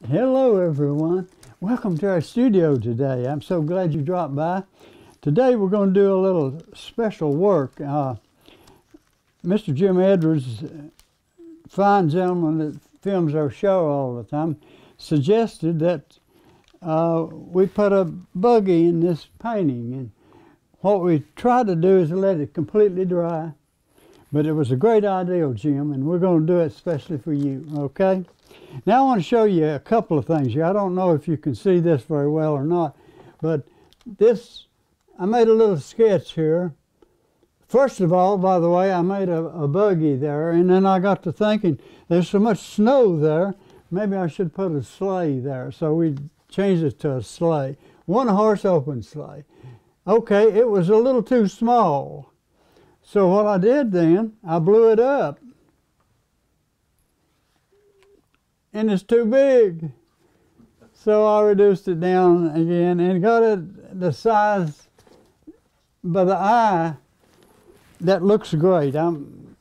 Hello everyone. Welcome to our studio today. I'm so glad you dropped by. Today we're going to do a little special work. Mr. Jim Edwards, fine gentleman that films our show all the time, suggested that we put a buggy in this painting. And what we tried to do is let it completely dry. But it was a great idea, Jim, and we're going to do it especially for you, okay? Now I want to show you a couple of things here. I don't know if you can see this very well or not, but I made a little sketch here. First of all, by the way, I made a buggy there, and then I got to thinking, there's so much snow there, maybe I should put a sleigh there. So we changed it to a sleigh. One horse open sleigh. Okay, it was a little too small. So what I did then, I blew it up. And it's too big. So I reduced it down again and got it the size by the eye that looks great. I'm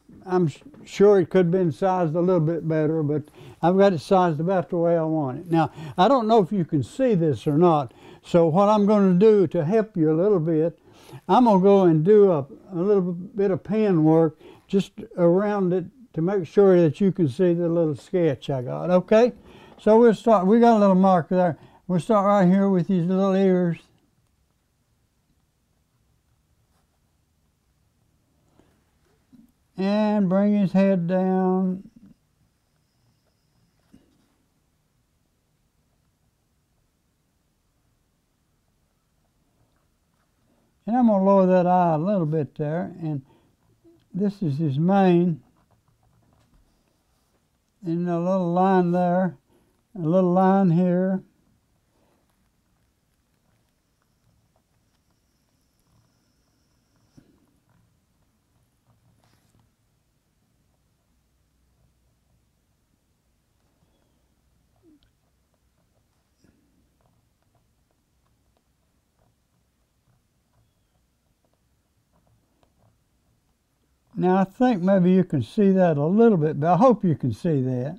sure it could have been sized a little bit better, but I've got it sized about the way I want it. Now, I don't know if you can see this or not, so what I'm going to do to help you a little bit, I'm going to go and do a little bit of pen work just around it to make sure that you can see the little sketch I got, okay? So we'll start, we got a little marker there. We'll start right here with these little ears. And bring his head down. And I'm going to lower that eye a little bit there. And this is his mane. And a little line there, a little line here. Now I think maybe you can see that a little bit, but I hope you can see that.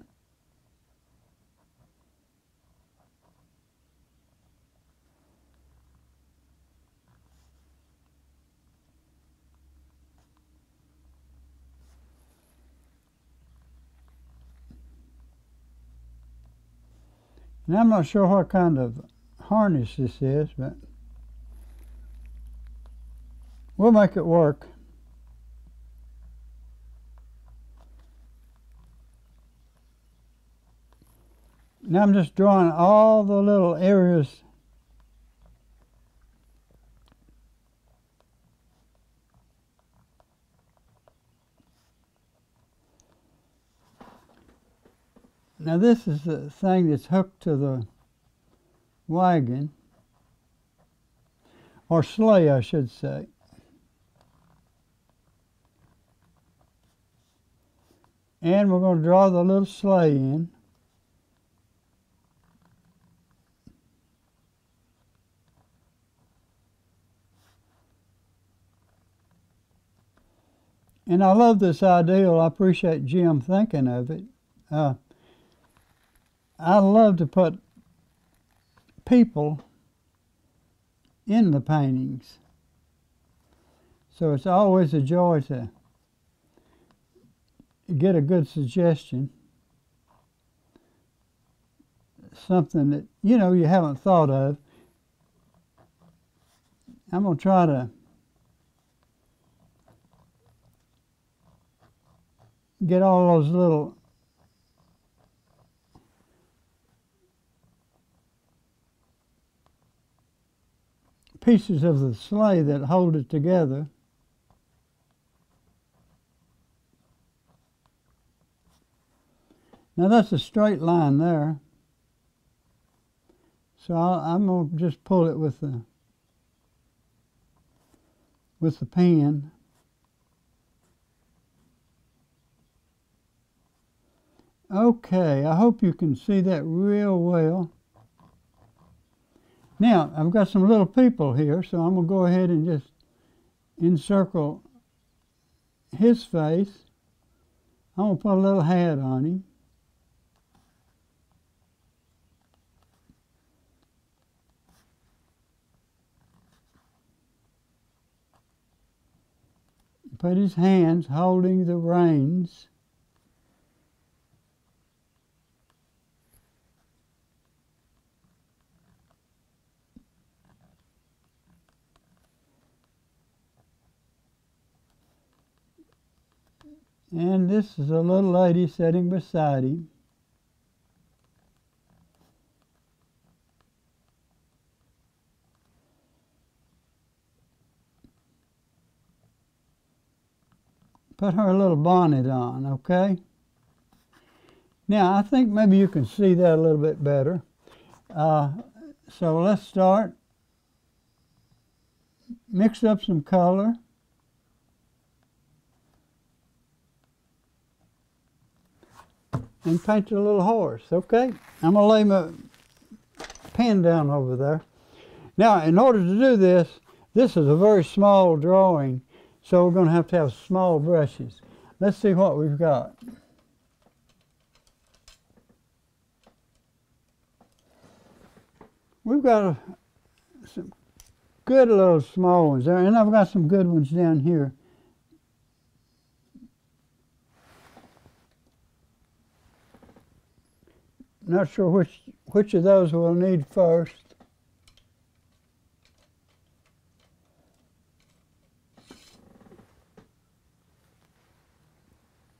And I'm not sure what kind of harness this is, but we'll make it work. Now I'm just drawing all the little areas . Now this is the thing that's hooked to the wagon, or sleigh I should say. And we're going to draw the little sleigh in. And I love this ideal. I appreciate Jim thinking of it. I love to put people in the paintings. So it's always a joy to get a good suggestion. Something that, you know, you haven't thought of. I'm going to try to get all those little pieces of the sleigh that hold it together. Now that's a straight line there. So I'm going to just pull it with the pen. Okay, I hope you can see that real well. Now, I've got some little people here, so I'm going to go ahead and just encircle his face. I'm going to put a little hat on him. Put his hands holding the reins. And this is a little lady sitting beside him. Put her little bonnet on, okay? Now, I think maybe you can see that a little bit better. So let's start. Mix up some color. And paint a little horse, okay? I'm gonna lay my pen down over there. Now, in order to do this is a very small drawing, so we're gonna have small brushes. Let's see what we've got. We've got some good little small ones there, and I've got some good ones down here. Not sure which of those we'll need first.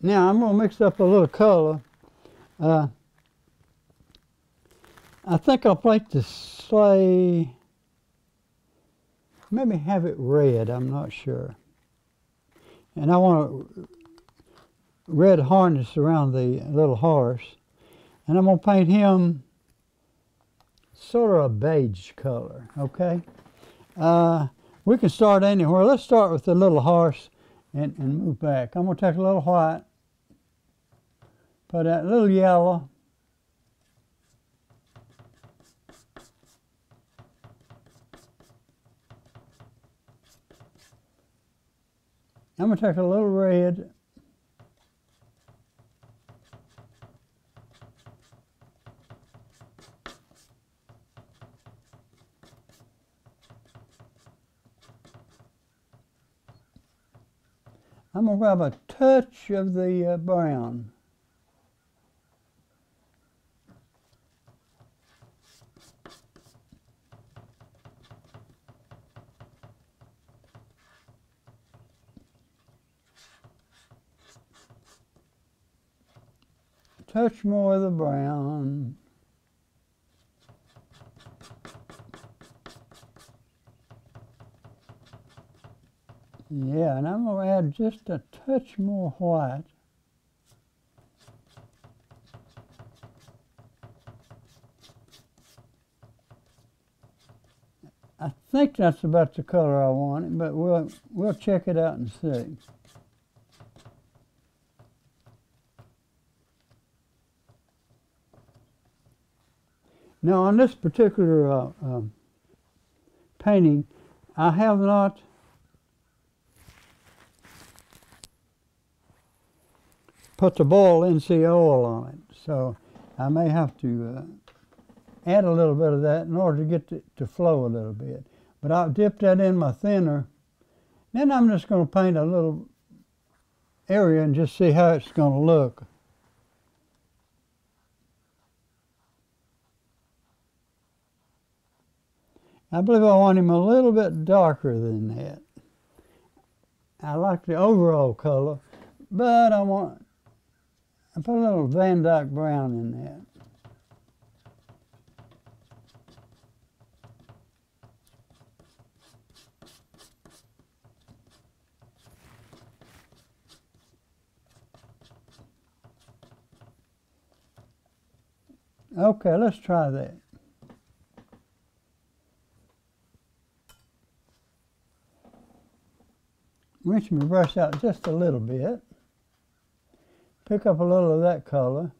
Now I'm going to mix up a little color. I think I'll paint the sleigh, maybe have it red, I'm not sure. And I want a red harness around the little horse. And I'm going to paint him sort of a beige color, okay? We can start anywhere. Let's start with the little horse and move back. I'm going to take a little white, put that little yellow, I'm going to take a little red, I'm going to grab a touch of the brown. Touch more of the brown. Yeah, and I'm going to add just a touch more white. I think that's about the color I want, but we'll check it out and see. Now on this particular painting, I have not put the Boyle NC oil on it, so I may have to add a little bit of that in order to get it to flow a little bit. But I'll dip that in my thinner. Then I'm just going to paint a little area and just see how it's going to look. I believe I want him a little bit darker than that. I like the overall color, but I put a little Van Dyke brown in that. Okay, let's try that. Rinse my brush out just a little bit. Pick up a little of that color.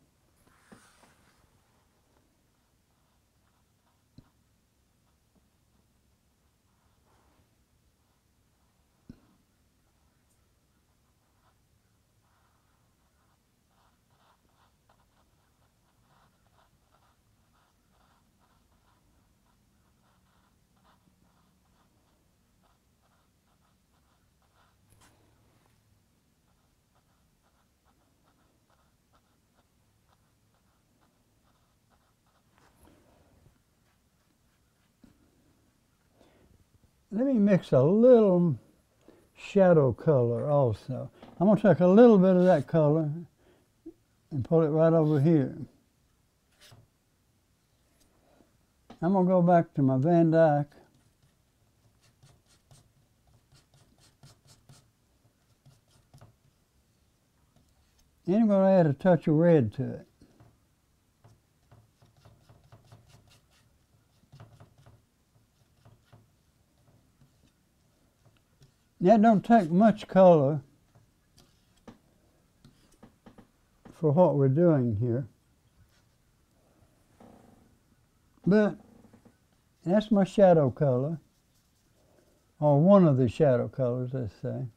let me mix a little shadow color also. I'm going to take a little bit of that color and put it right over here. I'm going to go back to my Van Dyke. And I'm going to add a touch of red to it. That don't take much color for what we're doing here. But that's my shadow color, or one of the shadow colors, let's say.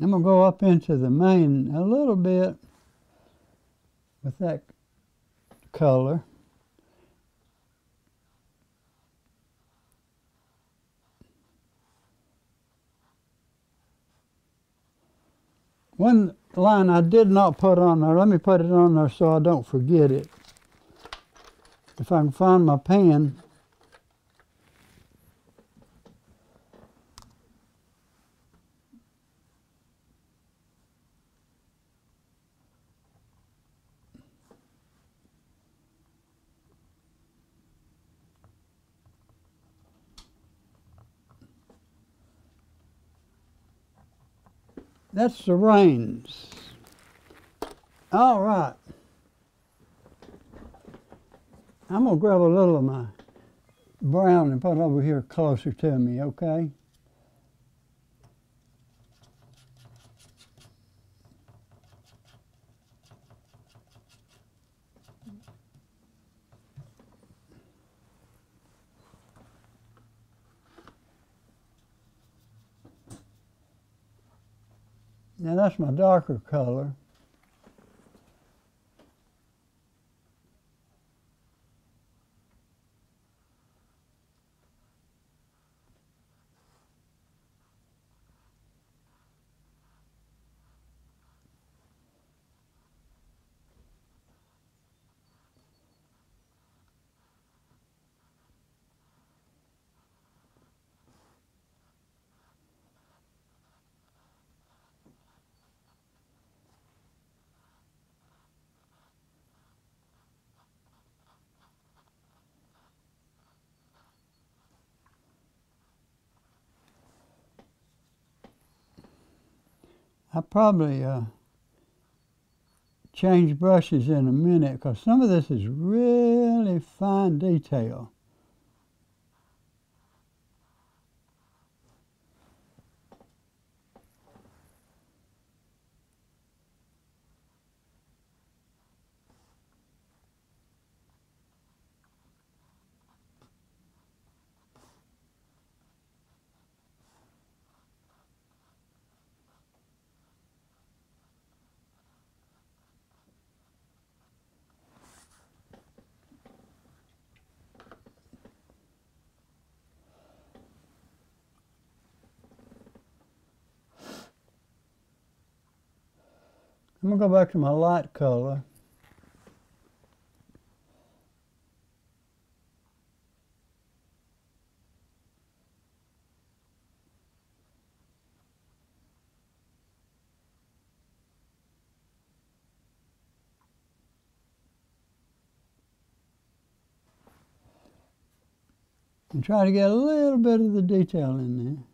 I'm going to go up into the mane a little bit with that color. One line I did not put on there, let me put it on there so I don't forget it. If I can find my pen. That's the reins. All right. I'm going to grab a little of my brown and put it over here closer to me, okay? Now that's my darker color. I probably change brushes in a minute because some of this is really fine detail. I'm going to go back to my light color. And try to get a little bit of the detail in there.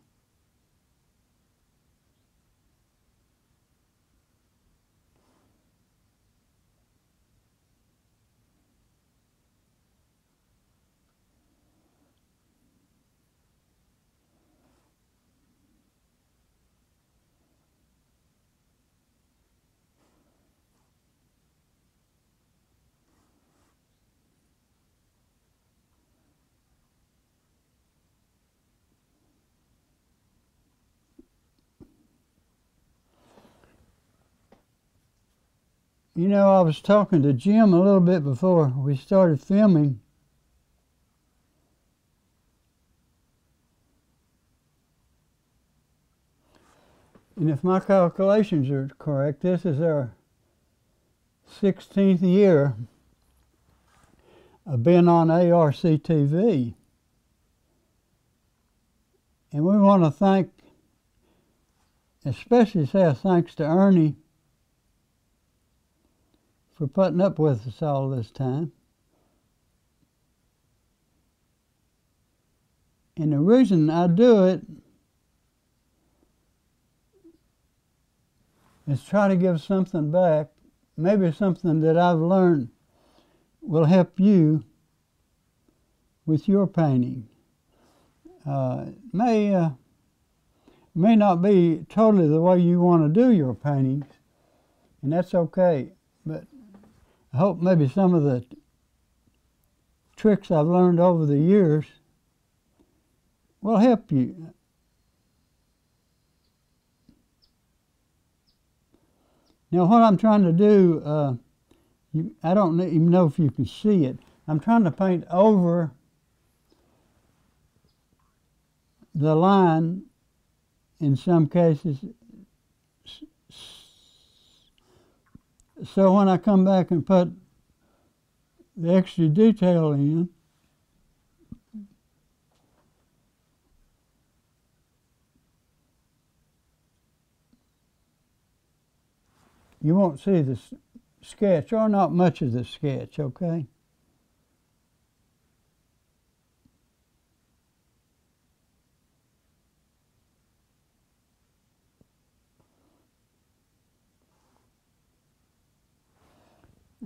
You know, I was talking to Jim a little bit before we started filming. And if my calculations are correct, this is our 16th year of being on ARC-TV. And we want to thank, especially say a thanks to Ernie for putting up with us all this time. And the reason I do it is try to give something back, maybe something that I've learned will help you with your painting. May not be totally the way you want to do your paintings, and that's okay, but I hope maybe some of the tricks I've learned over the years will help you. Now what I'm trying to do, I don't even know if you can see it. I'm trying to paint over the line in some cases, so when I come back and put the extra detail in, you won't see the sketch, or not much of the sketch, okay?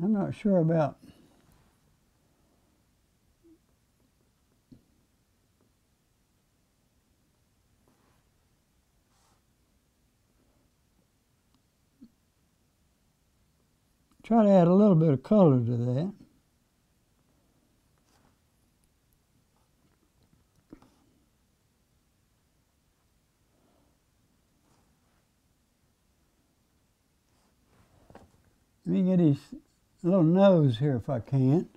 I'm not sure about try to add a little bit of color to that. Let me get his little nose here if I can.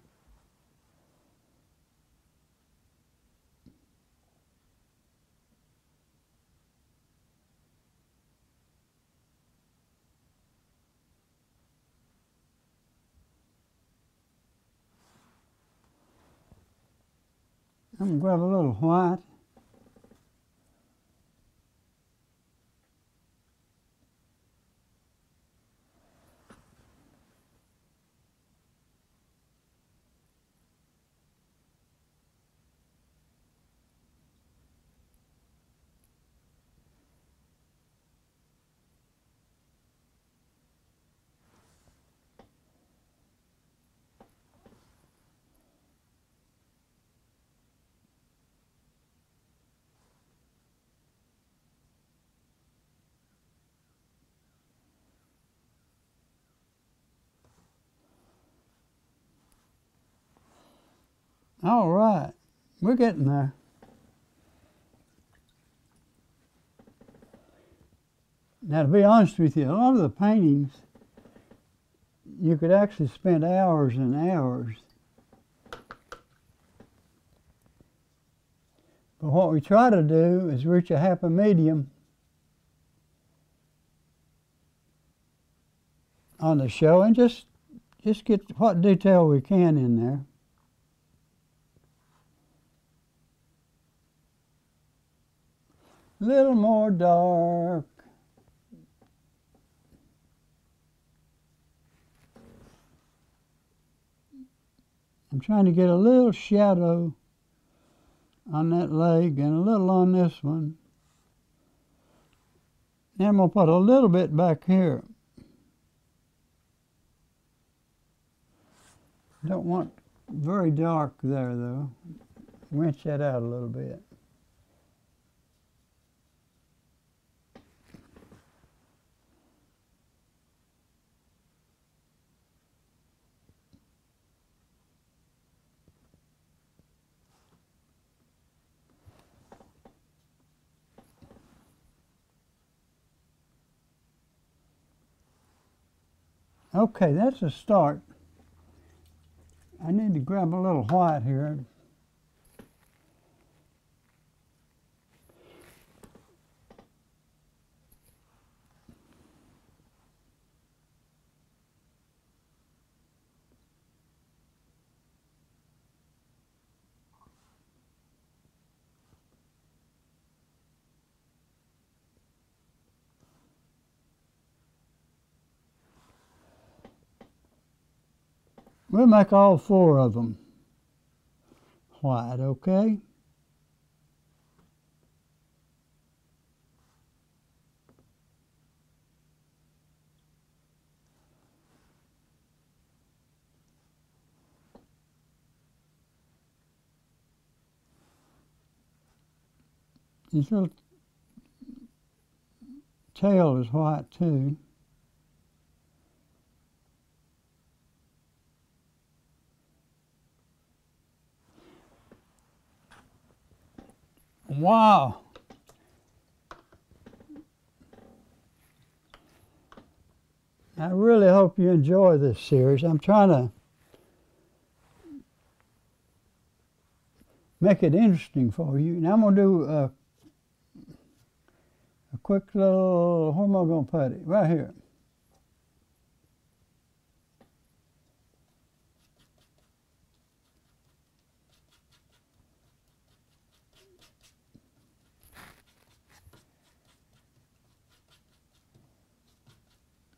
I'm going to grab a little white. All right, we're getting there. Now, to be honest with you, a lot of the paintings, you could actually spend hours and hours. But what we try to do is reach a happy medium on the show and just get what detail we can in there. A little more dark. I'm trying to get a little shadow on that leg and a little on this one. Now I'm going to put a little bit back here. Don't want very dark there though. Rinse that out a little bit. Okay, that's a start. I need to grab a little white here. We'll make all 4 of them white, okay? His little tail is white too. Wow. I really hope you enjoy this series. I'm trying to make it interesting for you. Now I'm going to do a quick little, where am I going to put it? Right here.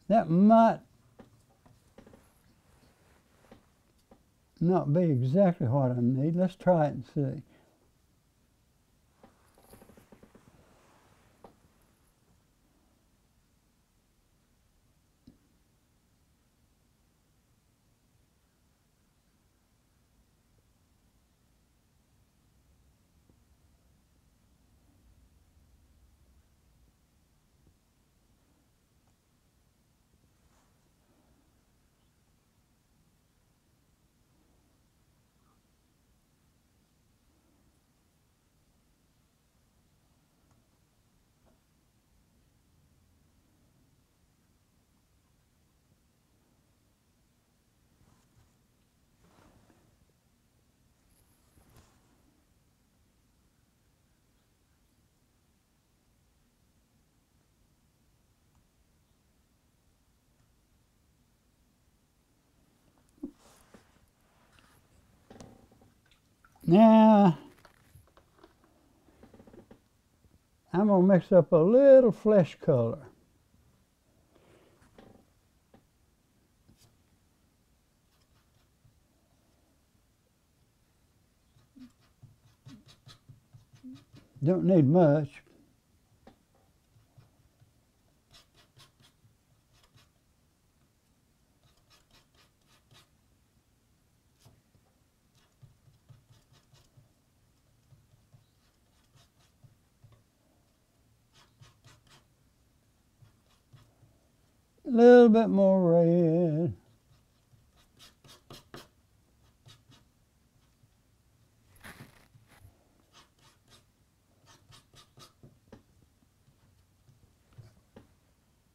That might not be exactly what I need. Let's try it and see. Now, I'm going to mix up a little flesh color. Don't need much. A little bit more red.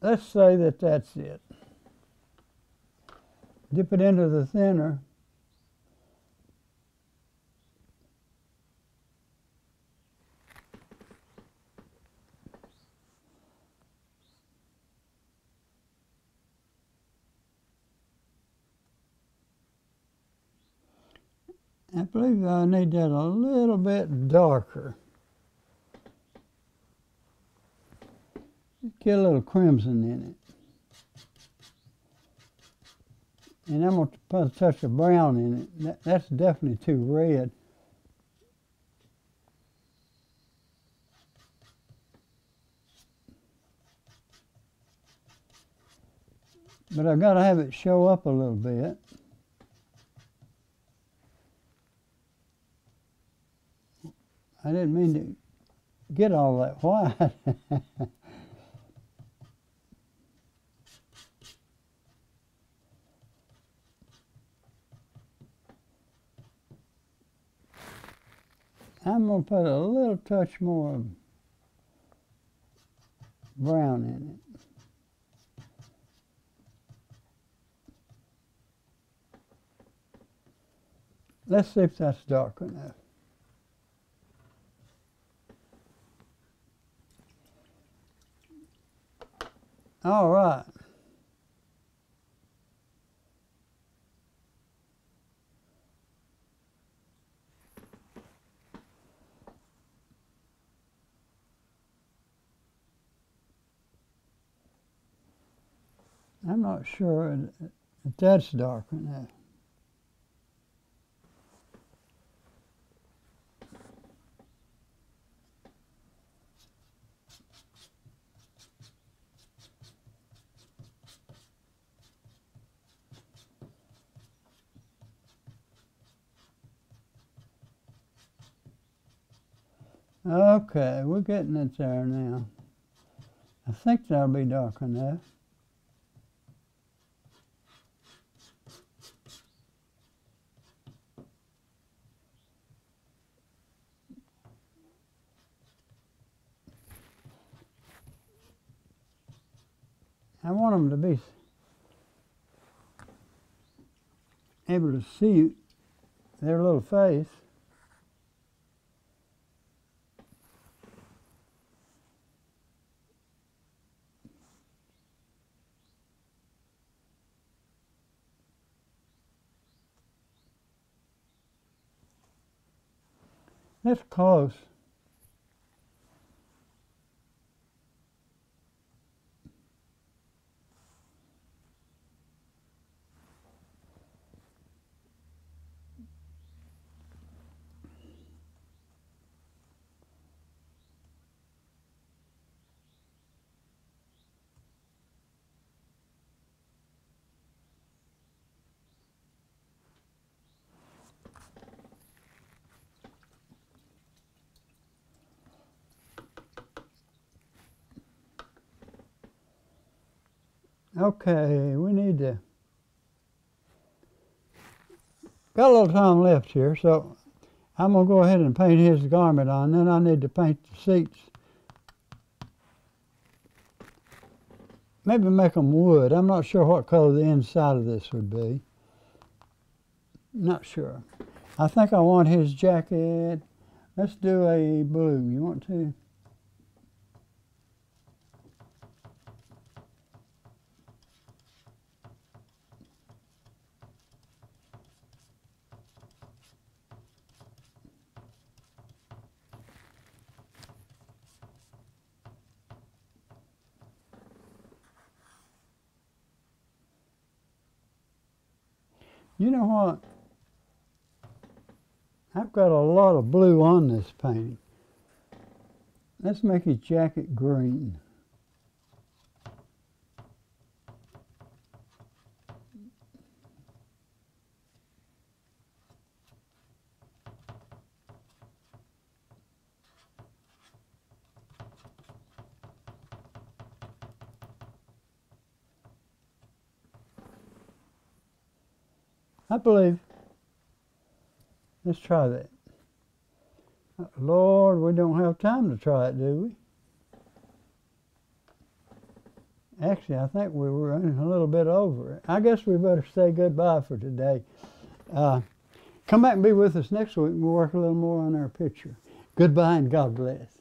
Let's say that that's it. Dip it into the thinner. I believe I need that a little bit darker. Get a little crimson in it. And I'm going to put a touch of brown in it. That's definitely too red. But I've got to have it show up a little bit. I didn't mean to get all that white. I'm going to put a little touch more of brown in it. Let's see if that's dark enough. All right. I'm not sure if that's dark enough. Okay, we're getting it there now. I think that'll be dark enough. I want them to be able to see their little face. That's close. Okay, we need to, got a little time left here, so I'm going to go ahead and paint his garment on, then I need to paint the seats. Maybe make them wood. I'm not sure what color the inside of this would be. Not sure. I think I want his jacket. Let's do a blue. You want to? You know what? I've got a lot of blue on this painting. Let's make his jacket green. I believe. Let's try that. Lord, we don't have time to try it, do we? Actually, I think we were running a little bit over it. I guess we better say goodbye for today. Come back and be with us next week and we'll work a little more on our picture. Goodbye and God bless.